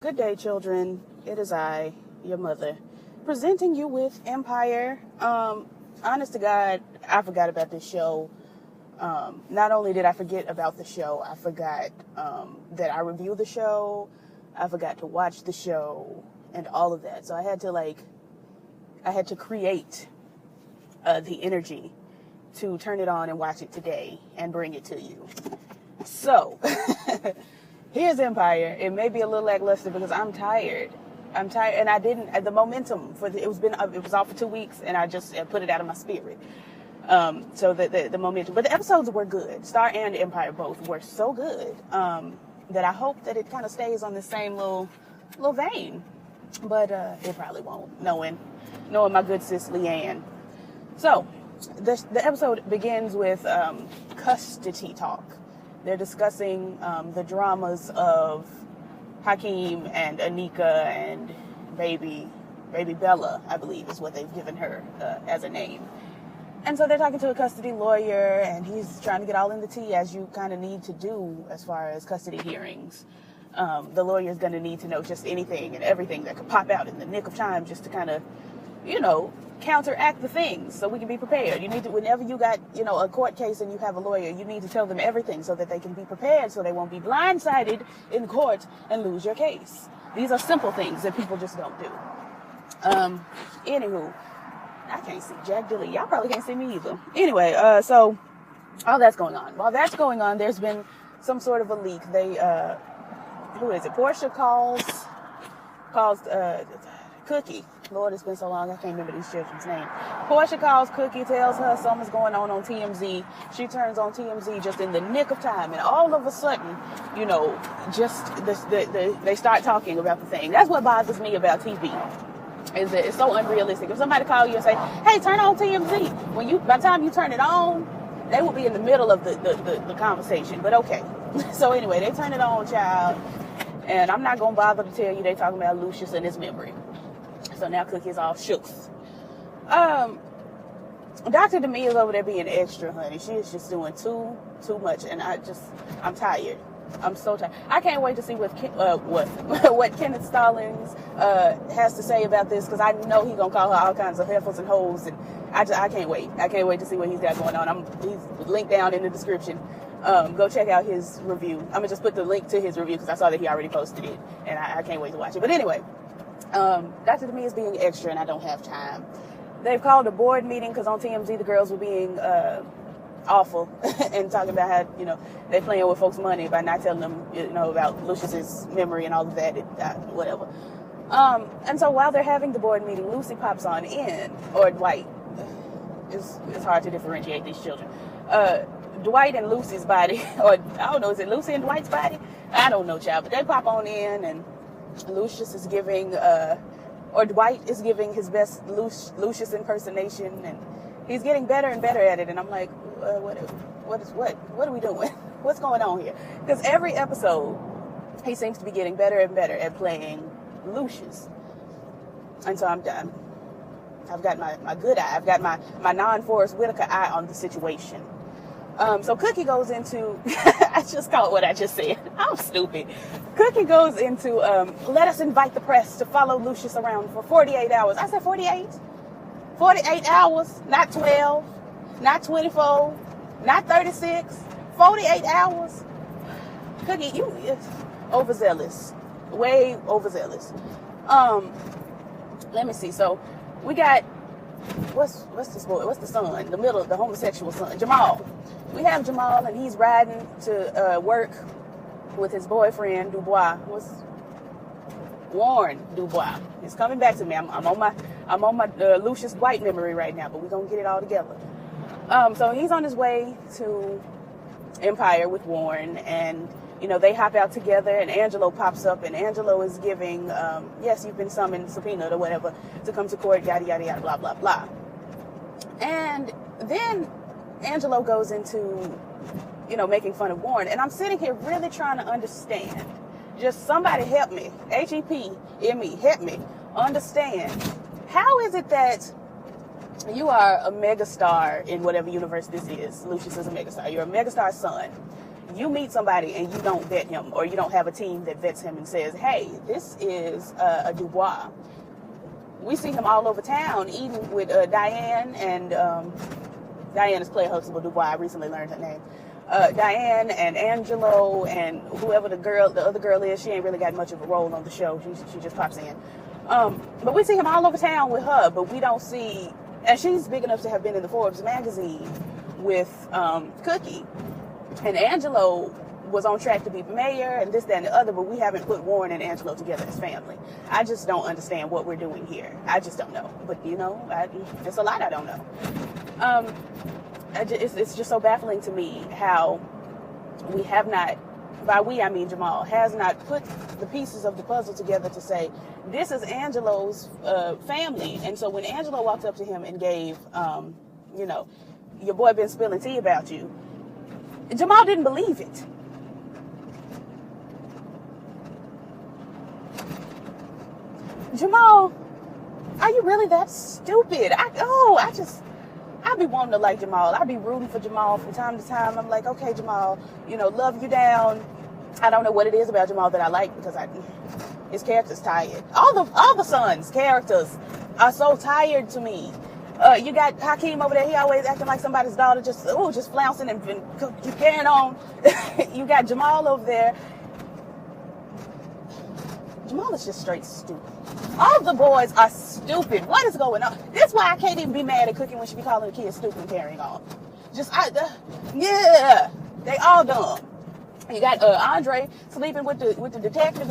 Good day, children. It is I, your mother, presenting you with Empire. Honest to God, I forgot about this show. Not only did I forget about the show, I forgot that I reviewed the show. I forgot to watch the show and all of that. So I had to create the energy to turn it on and watch it today and bring it to you. So, here's Empire. It may be a little lackluster because I'm tired, and I didn't. The momentum it was off for 2 weeks, and I just put it out of my spirit. So the momentum, but the episodes were good. Star and Empire both were so good that I hope that it kind of stays on the same little vein. But it probably won't, knowing my good sis Leanne. So the episode begins with custody talk. They're discussing the dramas of Hakeem and Nyca and baby Bella, I believe is what they've given her as a name. And so they're talking to a custody lawyer, and he's trying to get all in the tea, as you kind of need to do as far as custody hearings. The lawyer's going to need to know just anything and everything that could pop out in the nick of time, just to kind of, counteract the things so we can be prepared. You need to, whenever you got, a court case and you have a lawyer, you need to tell them everything so that they can be prepared, so they won't be blindsided in court and lose your case. These are simple things that people just don't do. Anywho, I can't see Jack Dilly. Y'all probably can't see me either. Anyway, so all that's going on. While that's going on, there's been some sort of a leak. They, who is it? Portia calls Cookie. Lord, it's been so long, I can't remember these children's name. Portia calls Cookie, tells her something's going on TMZ. She turns on TMZ just in the nick of time, and all of a sudden, they start talking about the thing. That's what bothers me about TV. Is that it's so unrealistic. If somebody call you and say, "Hey, turn on TMZ," by the time you turn it on, they will be in the middle of the conversation. But okay. So anyway, they turn it on, child, and I'm not gonna bother to tell you they talking about Lucious and his memory. So now Cookie's all shook. Dr. Demi is over there being extra, honey. She is just doing too much, and I'm tired. I'm so tired. I can't wait to see what Kenneth Stallings has to say about this, because I know he's gonna call her all kinds of heifers and hoes, and I can't wait. I can't wait to see what he's got going on. He's linked down in the description. Go check out his review. I'm gonna just put the link to his review because I saw that he already posted it, and I can't wait to watch it. But anyway, Dr. Demi is being extra, and I don't have time. They've called a board meeting because on TMZ the girls were being awful and talking about how they're playing with folks' money by not telling them about Lucious's memory and all of that, whatever. And so while they're having the board meeting, Lucy pops on in, or Dwight. It's hard to differentiate these children. Dwight and Lucy's body, or I don't know, is it Lucy and Dwight's body? I don't know, child. But they pop on in, and Lucious is giving, or Dwight is giving his best Lucious impersonation, and he's getting better and better at it. And I'm like, what are we doing? What's going on here? Because every episode, he seems to be getting better and better at playing Lucious. And so I'm done. I've got my good eye. I've got my non-Forrest Whitaker eye on the situation. So Cookie goes into, I just called what I just said. I'm stupid. Cookie goes into, let us invite the press to follow Lucious around for 48 hours. I said 48? 48 hours, not 12, not 24, not 36, 48 hours. Cookie, you is overzealous, way overzealous. Let me see. So we got, what's this boy? What's the son? The middle, the homosexual son, Jamal. We have Jamal, and he's riding to work with his boyfriend Dubois. Warren Dubois. It's coming back to me. I'm on my Lucious Dwight memory right now, but we're gonna get it all together. So he's on his way to Empire with Warren, and they hop out together, and Angelo pops up, and Angelo is giving yes, you've been summoned, subpoenaed or whatever, to come to court, yada yada yada, blah blah blah. And then Angelo goes into making fun of Warren, and I'm sitting here really trying to understand. Just somebody help me. HEPME, help me understand. How is it that you are a megastar in whatever universe this is? Lucious is a megastar. You're a megastar son. You meet somebody and you don't vet him, or you don't have a team that vets him and says, hey, this is a Dubois. We see him all over town eating with Diane, and Diane is Claire Huxtable Dubois. I recently learned her name. Diane and Angelo and whoever the other girl is. She ain't really got much of a role on the show. She just pops in. But we see him all over town with her, but we don't see, and she's big enough to have been in the Forbes magazine with Cookie. And Angelo was on track to be mayor and this, that, and the other, but we haven't put Warren and Angelo together as family. I just don't understand what we're doing here. I just don't know. But, there's a lot I don't know. It's just so baffling to me how we have not, by we I mean Jamal, has not put the pieces of the puzzle together to say, this is Angelo's family. And so when Angelo walked up to him and gave, your boy been spilling tea about you, Jamal didn't believe it. Jamal, are you really that stupid? I be wanting to like Jamal. I be rooting for Jamal from time to time. I'm like, okay, Jamal, love you down. I don't know what it is about Jamal that I like, because his character's tired. All the sons' characters are so tired to me. You got Hakeem over there. He always acting like somebody's daughter, just flouncing and carrying on. You got Jamal over there. Jamal is just straight stupid. All the boys are stupid. What is going on? That's why I can't even be mad at Cookie when she be calling the kids stupid and carrying on. They all dumb. You got Andre sleeping with the detective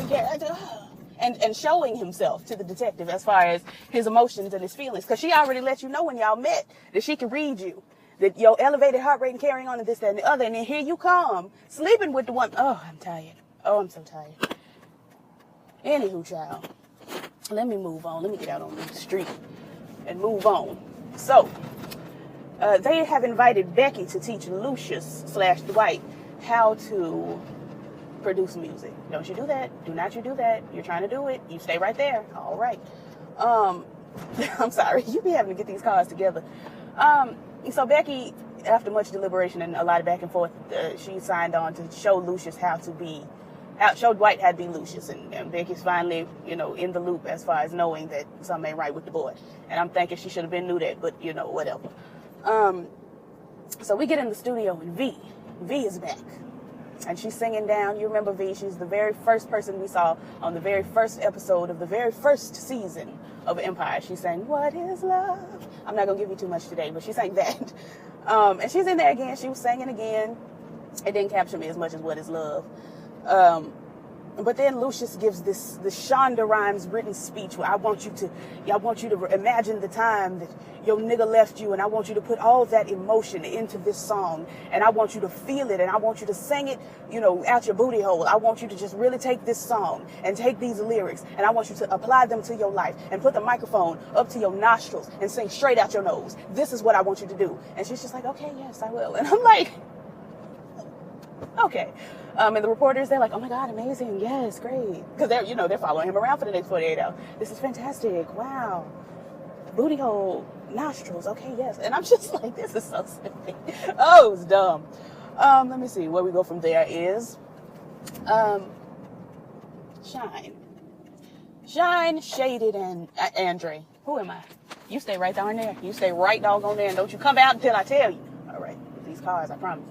and showing himself to the detective as far as his emotions and his feelings, because she already let you know when y'all met that she can read you, that your elevated heart rate and carrying on and this, that, and the other, and then here you come sleeping with the one. Oh, I'm tired. Oh, I'm so tired. Anywho, child, let me move on. Let me get out on the street and move on. So, they have invited Becky to teach Lucious / Dwight how to produce music. Don't you do that. Do not you do that. You're trying to do it. You stay right there. All right. I'm sorry. You be having to get these cars together. So Becky, after much deliberation and a lot of back and forth, she signed on to show Lucious show Dwight how to be Lucious, and Becky's finally, in the loop as far as knowing that something ain't right with the boy. And I'm thinking she should have been knew that, but whatever. So we get in the studio and V is back, and she's singing down. You remember V? She's the very first person we saw on the very first episode of the very first season of Empire. She sang "What Is Love." I'm not gonna give you too much today, but she sang that. And she's in there again. She was singing again. It didn't capture me as much as "What Is Love." But then Lucious gives this Shonda Rhimes written speech where I want you to imagine the time that your nigga left you, and I want you to put all that emotion into this song, and I want you to feel it, and I want you to sing it, out your booty hole. I want you to just really take this song and take these lyrics, and I want you to apply them to your life and put the microphone up to your nostrils and sing straight out your nose. This is what I want you to do. And she's just like, okay, yes, I will. And I'm like, okay. And the reporters, they're like, oh my God, amazing. Yes, great. Because they're following him around for the next 48 hours. This is fantastic. Wow. Booty hole, nostrils. Okay, yes. And I'm just like, this is so silly. Oh, it's dumb. Let me see. Where we go from there is Shine, Shaded, and Andre. Who am I? You stay right down there. You stay right doggone there, and don't you come out until I tell you. All right. With these cars, I promise.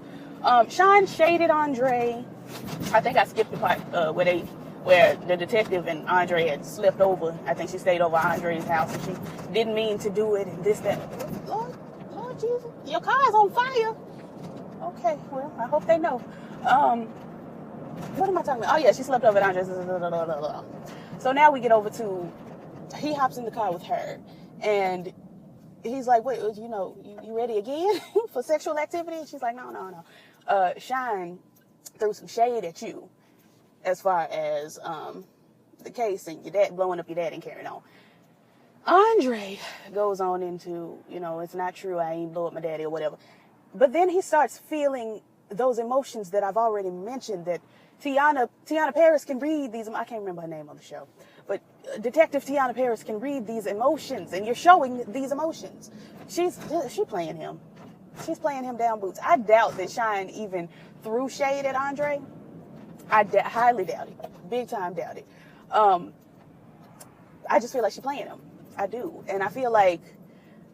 Shine, Shaded, Andre. I think I skipped the part where the detective and Andre had slept over. I think she stayed over Andre's house, and she didn't mean to do it, and this, that. Lord Jesus, your car's on fire. Okay, well, I hope they know. What am I talking about? Oh yeah, she slept over at Andre's. So now we get over to, he hops in the car with her, and he's like, wait, you ready again for sexual activity? And she's like, no. Shine threw some shade at you as far as the case and your dad blowing up your dad and carrying on. Andre goes on into, it's not true, I ain't blow up my daddy or whatever. But then he starts feeling those emotions that I've already mentioned, that Tiana Paris can read these. I can't remember her name on the show, but Detective Tiana Paris can read these emotions, and you're showing these emotions. She playing him. she's playing him down boots. I doubt that Shine even threw shade at Andre. I highly doubt it. Big time doubt it. I just feel like she's playing him. I do. And I feel like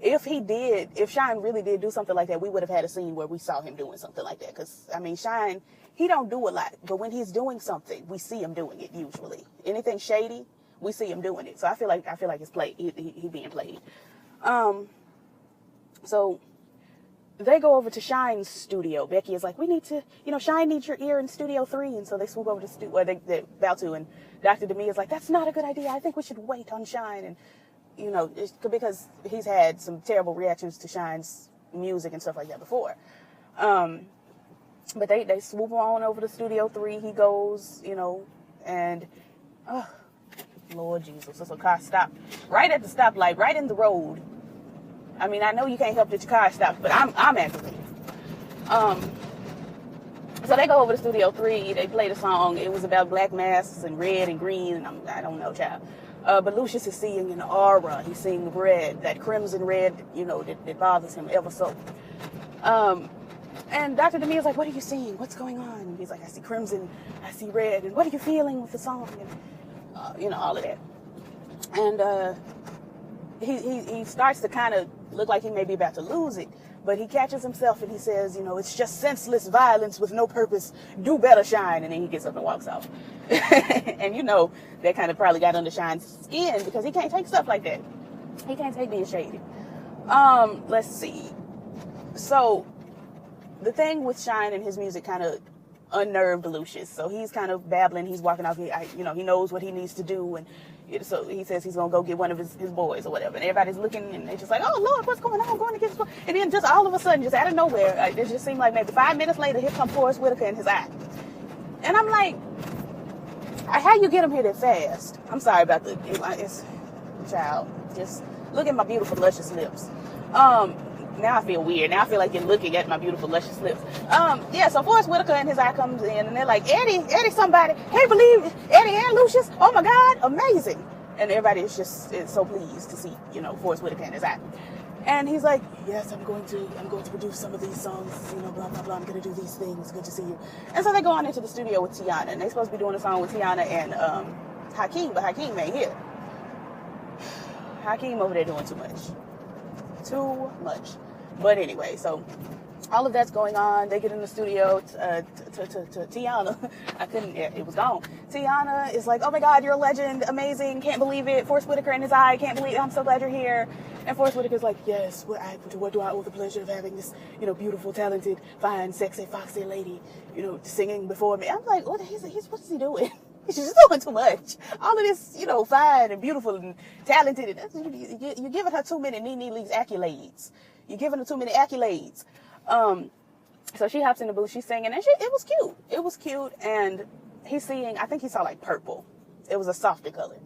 if Shine really did do something like that, we would have had a scene where we saw him doing something like that. Because, I mean, Shine, he don't do a lot. But when he's doing something, we see him doing it usually. Anything shady, we see him doing it. So I feel like it's played. He being played. So they go over to Shine's studio. Becky is like, we need to, Shine needs your ear in Studio 3. And so they swoop over to they're about to. And Dr. Demi is like, that's not a good idea. I think we should wait on Shine. And, because he's had some terrible reactions to Shine's music and stuff like that before. But they swoop on over to Studio 3. He goes, and, oh, Lord Jesus. So car stopped right at the stoplight, right in the road. I mean, I know you can't help that your car stops, but I'm aggravated. So they go over to Studio 3. They play the song. It was about black masks and red and green, and I don't know, child. But Lucious is seeing an aura. He's seeing red, that crimson red, that bothers him ever so. And Dr. Demi is like, what are you seeing? What's going on? And he's like, I see crimson, I see red, and what are you feeling with the song? And, all of that. And he starts to kind of look like he may be about to lose it, but he catches himself and he says, it's just senseless violence with no purpose. Do better, Shine. And then he gets up and walks off. And that kind of probably got under Shine's skin because he can't take stuff like that. He can't take being shady. Let's see. So the thing with Shine and his music kind of unnerved Lucious. So he's kind of babbling. He's walking off. He knows what he needs to do. And so he says he's going to go get one of his boys or whatever. And everybody's looking and they're just like, oh, Lord, what's going on? I'm going to get this boy. And then just all of a sudden, just out of nowhere, it just seemed like maybe 5 minutes later, here comes Forrest Whitaker in his eye. And I'm like, how you get him here that fast? I'm sorry about it's child. Just look at my beautiful, luscious lips. Now I feel weird. Now I feel like you're looking at my beautiful, luscious lips. So Forrest Whitaker and his eye comes in, and they're like, Eddie, somebody. Can't believe Eddie and Lucious. Oh, my God, amazing. And everybody is so pleased to see, Forrest Whitaker and his eye. And he's like, yes, I'm going to produce some of these songs, blah, blah, blah. I'm going to do these things. Good to see you. And so they go on into the studio with Tiana, and they're supposed to be doing a song with Tiana and Hakeem, but Hakeem ain't here. Hakeem over there doing too much. Too much. But anyway, so all of that's going on. They get in the studio to Tiana. It was gone. Tiana is like, oh my God, you're a legend. Amazing. Can't believe it. Forrest Whitaker in his eye. Can't believe it. I'm so glad you're here. And Forrest Whitaker's like, yes, what do I owe the pleasure of having this, beautiful, talented, fine, sexy, foxy lady, singing before me. I'm like, what's he doing? He's just doing too much. All of this, fine and beautiful and talented. You're giving her too many Nene Leakes accolades. You're giving her too many accolades. So she hops in the booth. She's singing, and it was cute. It was cute, and he's seeing. I think he saw like purple. It was a softer color,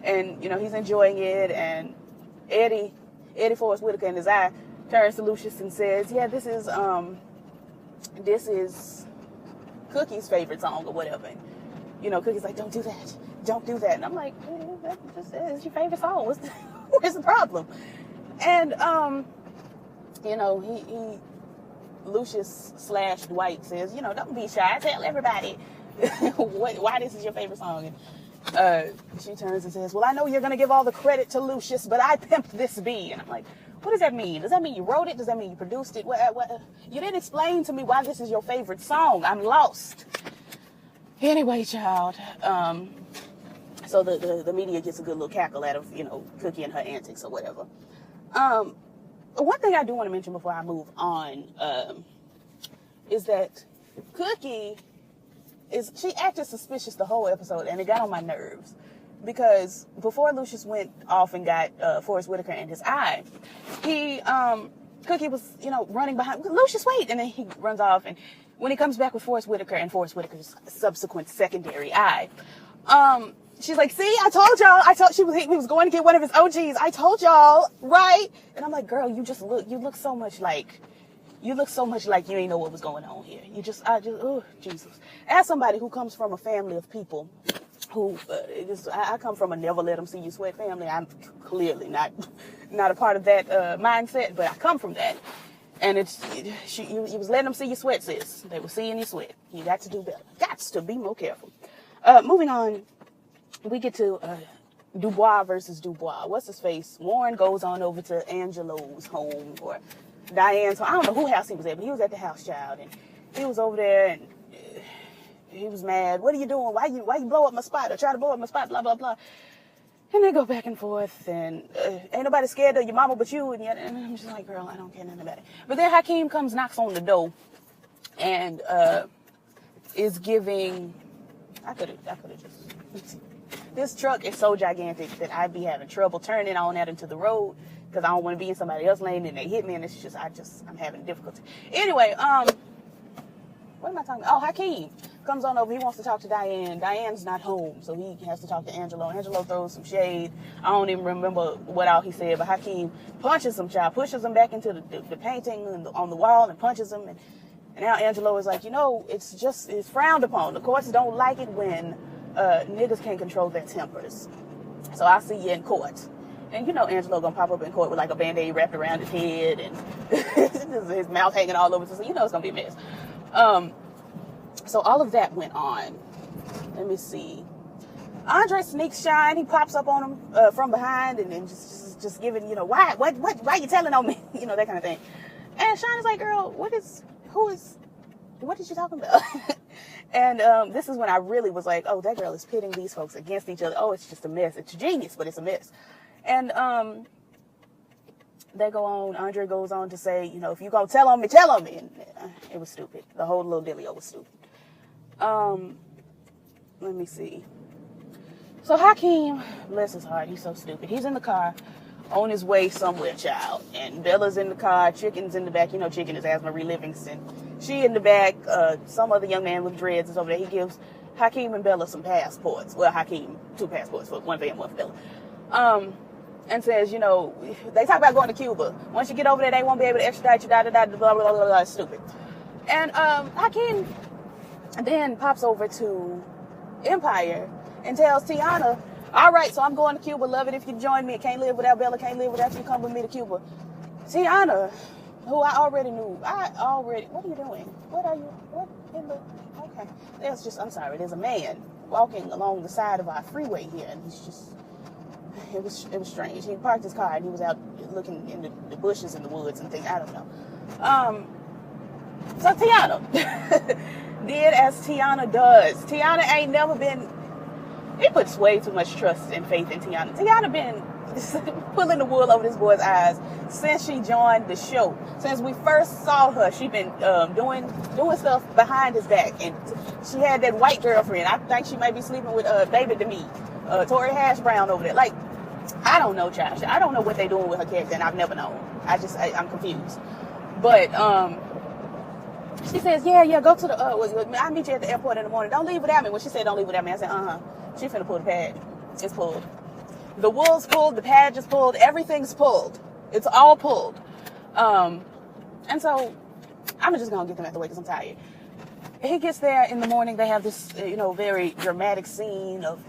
and he's enjoying it. And Eddie Forrest Whitaker in his eye turns to Lucious and says, "Yeah, this is Cookie's favorite song or whatever." And, Cookie's like, "Don't do that. Don't do that." And I'm like, "It's your favorite song. Where's the problem?" And Lucious / Dwight says, don't be shy. Tell everybody why this is your favorite song. And she turns and says, well, I know you're going to give all the credit to Lucious, but I pimped this bee. And I'm like, what does that mean? Does that mean you wrote it? Does that mean you produced it? What? You didn't explain to me why this is your favorite song. I'm lost. Anyway, child. So the media gets a good little cackle out of, Cookie and her antics or whatever. One thing I do want to mention before I move on is that Cookie she acted suspicious the whole episode, and it got on my nerves because before Lucious went off and got Forrest Whitaker in his eye, Cookie was running behind Lucious. Wait, and then he runs off, and when he comes back with Forrest Whitaker and Forrest Whitaker's subsequent secondary eye, she's like, see, I told y'all. He was going to get one of his OGs. I told y'all, right? And I'm like, girl, you look so much like you ain't know what was going on here. Oh, Jesus. As somebody who comes from a family of people who, I come from a never let them see you sweat family. I'm clearly not a part of that mindset, but I come from that. And you was letting them see your sweat, sis. They were seeing your sweat. You got to do better. Got to be more careful. Moving on, we get to Dubois versus Dubois. What's his face? Warren goes on over to Angelo's home or Diane's home. I don't know whose house he was at, but he was at the house, child. And he was over there and he was mad. What are you doing? Why you blow up my spot or try to blow up my spot? Blah, blah, blah. And they go back and forth, and ain't nobody scared of your mama but you. And I'm just like, girl, I don't care nothing about it. But then Hakeem comes, knocks on the door, and is giving. I could have just. This truck is so gigantic that I'd be having trouble turning on out into the road because I don't want to be in somebody else's lane and they hit me, and it's just I'm having difficulty. Anyway, what am I talking about? Oh, Hakeem comes on over. He wants to talk to Diane. Diane's not home, so he has to talk to Angelo. Angelo throws some shade. I don't even remember what all he said, but Hakeem punches him, child, pushes him back into the painting on the wall and punches him. And now Angelo is like, it's frowned upon. The courts don't like it when niggas can't control their tempers. So I'll see you in court. And Angelo gonna pop up in court with like a band-aid wrapped around his head and his mouth hanging all over. So it's gonna be a mess. So all of that went on. Let me see. Andre sneaks shine. He pops up on him from behind and then just giving, why you telling on me? That kind of thing. And Shine is like, girl, what is you talking about? And this is when I really was like, oh, that girl is pitting these folks against each other. Oh, it's just a mess. It's genius, but it's a mess. And they go on. Andre goes on to say, if you gonna tell on me, tell on me. And it was stupid. The whole little dealio was stupid. Let me see. So Hakeem, bless his heart, he's so stupid. He's in the car on his way somewhere, child. And Bella's in the car, Chicken's in the back. Chicken is Asma Marie Livingston. She in the back, some other young man with dreads is over there. He gives Hakeem and Bella some passports. Well, Hakeem, 2 passports, one for him, one for Bella. And says, they talk about going to Cuba. Once you get over there, they won't be able to extradite you, blah, blah, blah, blah, blah, blah, stupid. And Hakeem then pops over to Empire and tells Tiana, all right, so I'm going to Cuba. Love it if you join me. Can't live without Bella. Can't live without you. Come with me to Cuba. Tiana, who I already knew. What are you doing? Okay. I'm sorry. There's a man walking along the side of our freeway here, and he's just, it was strange. He parked his car, and he was out looking in the bushes in the woods and things. I don't know. So Tiana did as Tiana does. Tiana ain't never been... He puts way too much trust and faith in Tiana. Tiana been pulling the wool over this boy's eyes since she joined the show. Since we first saw her, she been doing stuff behind his back. And she had that white girlfriend. I think she might be sleeping with David DeMee, Tori Hash Brown over there. Like, I don't know, child. I don't know what they doing with her character, and I've never known. I'm confused. But she says, yeah, go to the, I'll meet you at the airport in the morning. Don't leave without me. When she said don't leave without me, I said, She finna pull the pad. It's pulled. The wool's pulled, the pad is pulled, everything's pulled. It's all pulled. And so, I'm just gonna get them out the way because I'm tired. He gets there in the morning, they have this, very dramatic scene of,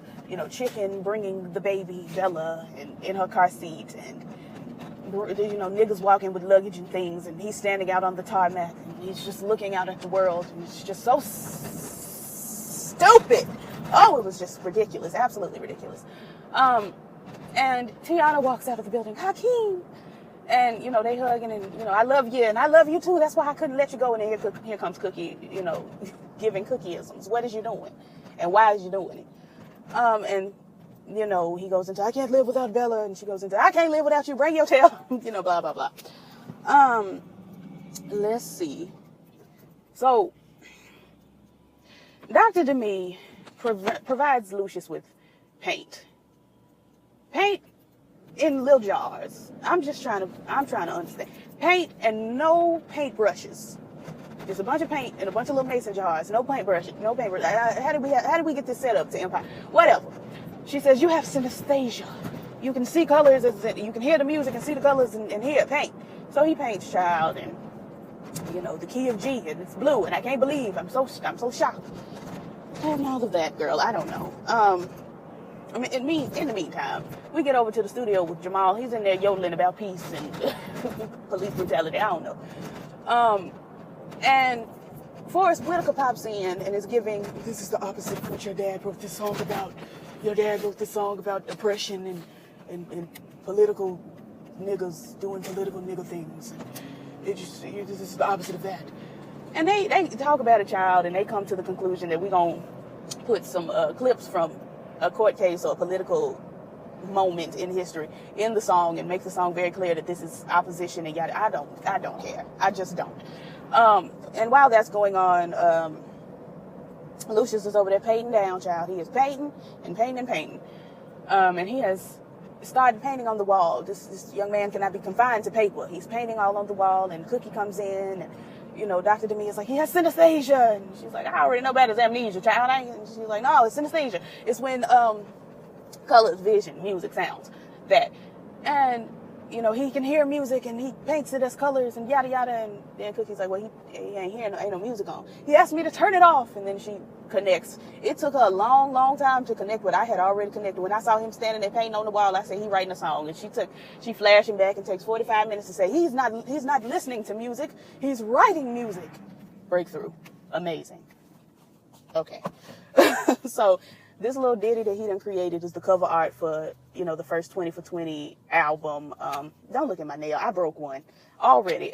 Chicken bringing the baby, Bella, in her car seat, and niggas walking with luggage and things, and he's standing out on the tarmac, and he's just looking out at the world, and it's just so stupid. Oh, it was just ridiculous, absolutely ridiculous. And Tiana walks out of the building, Hakeem, and they hugging, and I love you, and I love you too. That's why I couldn't let you go. And then here comes Cookie, giving cookieisms. What is you doing, and why is you doing it? And he goes into, I can't live without Bella. And she goes into, I can't live without you. Bring your tail. Blah, blah, blah. Let's see. So, Dr. DeMee provides Lucious with paint. Paint in little jars. I'm trying to understand. Paint and no paint brushes. Just a bunch of paint and a bunch of little mason jars. No paintbrush. How did we get this set up to Empire? Whatever. She says, you have synesthesia. You can see colors, you can hear the music and see the colors and hear paint. So he paints, child, and, the key of G, and it's blue, and I can't believe, I'm so shocked. And all of that, girl, I don't know. In the meantime, we get over to the studio with Jamal. He's in there yodeling about peace and police brutality, I don't know. And Forrest Whitaker pops in and is giving, this is the opposite of what your dad wrote this song about. Your dad wrote this song about oppression and political niggas doing political nigga things. This is the opposite of that. And they talk about a child, and they come to the conclusion that we're going to put some clips from a court case or a political moment in history in the song and make the song very clear that this is opposition and yada. I don't care. I just don't. And while that's going on, Lucious is over there painting down, child. He is painting and painting and painting. And he has started painting on the wall. This young man cannot be confined to paper. He's painting all on the wall, and Cookie comes in, and Dr. Demi is like, he has synesthesia. And she's like, I already know about his amnesia, child. And she's like, no, it's synesthesia. It's when colors, vision, music, sounds, that. And, he can hear music, and he paints it as colors and yada, yada. And then Cookie's like, well, he ain't hearing, ain't no music on. He asked me to turn it off, and then she connects. It took her a long, long time to connect what I had already connected. When I saw him standing there painting on the wall, I said, he writing a song. And she flashed him back and takes 45 minutes to say, he's not listening to music. He's writing music. Breakthrough. Amazing. Okay. So this little ditty that he done created is the cover art for, the first 20 for 20 album. Don't look at my nail. I broke one already.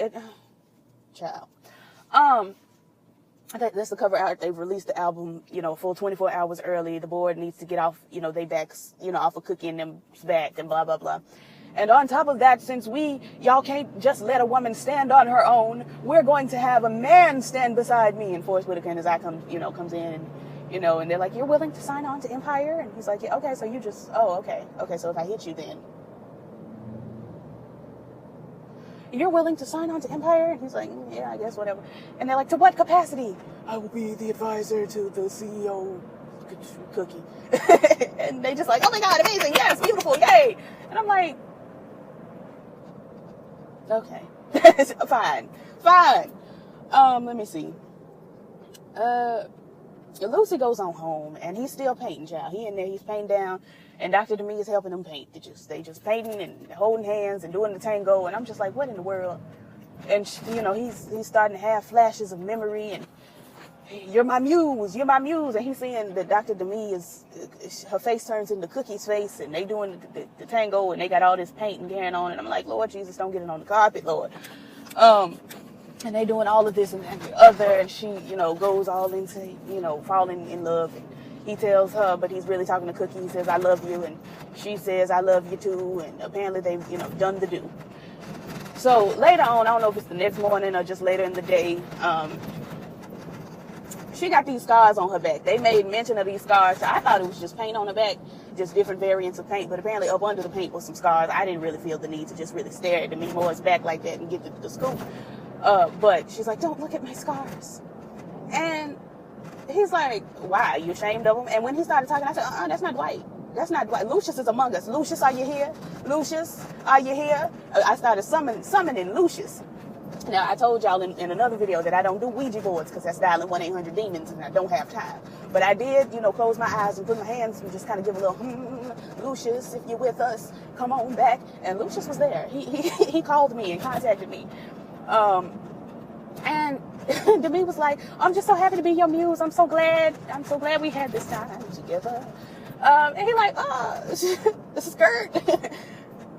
Child. That's the cover art. They've released the album, full 24 hours early. The board needs to get off, they backs, off of Cookie and them's back and blah, blah, blah. And on top of that, since y'all can't just let a woman stand on her own, we're going to have a man stand beside me. And Forrest Whitaker and his eye comes in and, and they're like, you're willing to sign on to Empire? And he's like, yeah, okay, so you just, oh, okay. Okay, so if I hit you then. You're willing to sign on to Empire? And he's like, yeah, I guess, whatever. And they're like, to what capacity? I will be the advisor to the CEO, Cookie. And they just like, oh my God, amazing, yes, beautiful, yay. And I'm like, okay, fine. Let me see. Lucy goes on home, and he's still painting, child. He in there, he's painting down, and Dr. Demi is helping him paint. They just painting and holding hands and doing the tango, and I'm just like, what in the world? And he's starting to have flashes of memory, and you're my muse, and he's seeing that Dr. Demi her face turns into Cookie's face, and they doing the tango, and they got all this painting going on, and I'm like, Lord Jesus, don't get it on the carpet, Lord. And they doing all of this and the other, and she, goes all into, falling in love. And he tells her, but he's really talking to Cookie. He says, I love you. And she says, I love you too. And apparently they've, done the do. So later on, I don't know if it's the next morning or just later in the day, she got these scars on her back. They made mention of these scars. So I thought it was just paint on her back, just different variants of paint. But apparently up under the paint was some scars. I didn't really feel the need to just really stare at Demi Moore's back like that and get the scoop. But she's like, don't look at my scars. And he's like, why? Are you ashamed of them? And when he started talking, I said, that's not Dwight. That's not Dwight. Lucious is among us. Lucious, are you here? Lucious, are you here? I started summoning Lucious. Now, I told y'all in another video that I don't do Ouija boards because that's dialing 1-800-DEMONS and I don't have time. But I did, close my eyes and put my hands and just kind of give a little, Lucious, if you're with us, come on back. And Lucious was there. He called me and contacted me. And Demi was like, I'm just so happy to be your muse. I'm so glad we had this time together. And he like, this is Kurt.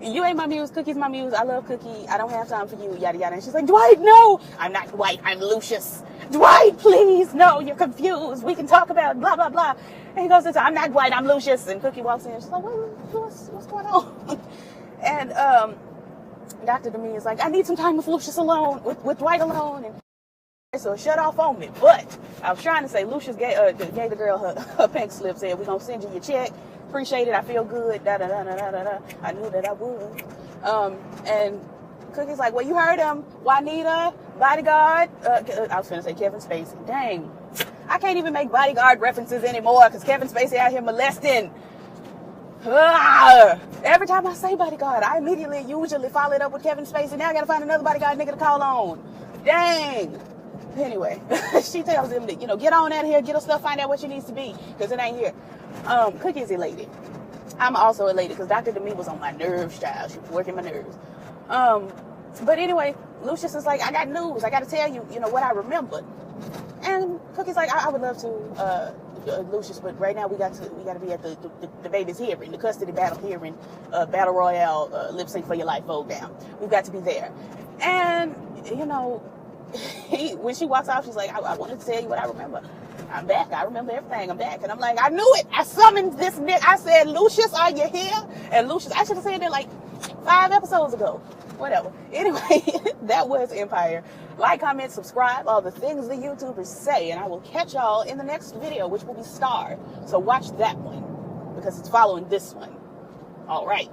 You ain't my muse. Cookie's my muse. I love Cookie. I don't have time for you. Yada, yada. And she's like, Dwight, no. I'm not Dwight. I'm Lucious. Dwight, please. No, you're confused. We can talk about blah, blah, blah. And he goes into, I'm not Dwight. I'm Lucious. And Cookie walks in. And she's like, what's going on? And Dr. Demi is like, I need some time with Lucious alone, with Dwight alone. And so shut off on me. But I was trying to say, Lucious gave the girl her pink slip, said, we're going to send you your check. Appreciate it. I feel good. Da, da, da, da, da, da. I knew that I would. And Cookie's like, well, you heard him. Juanita, Bodyguard. I was going to say Kevin Spacey. Dang. I can't even make Bodyguard references anymore because Kevin Spacey out here molesting. Every time I say Bodyguard, I usually follow it up with Kevin Spacey. Now I got to find another Bodyguard nigga to call on. Dang. Anyway, she tells him to, get on out here, get her stuff, find out what she needs to be because it ain't here. Cookie's elated. I'm also elated because Dr. Demi was on my nerves, child. She was working my nerves. But anyway, Lucious is like, I got news. I got to tell you, you know, what I remembered. And Cookie's like, I would love to, Lucious, but right now we got to be at the baby's hearing, the custody battle hearing, battle royale, lip sync for your life, vote down. We've got to be there. And, you know, when she walks off, she's like, I wanted to tell you what I remember. I'm back. I remember everything. I'm back. And I'm like, I knew it. I summoned this nigga. I said, Lucious, are you here? And Lucious, I should have said that like 5 episodes ago. Whatever. Anyway, that was Empire. Like, comment, subscribe, all the things the YouTubers say. And I will catch y'all in the next video, which will be Star. So watch that one because it's following this one. All right.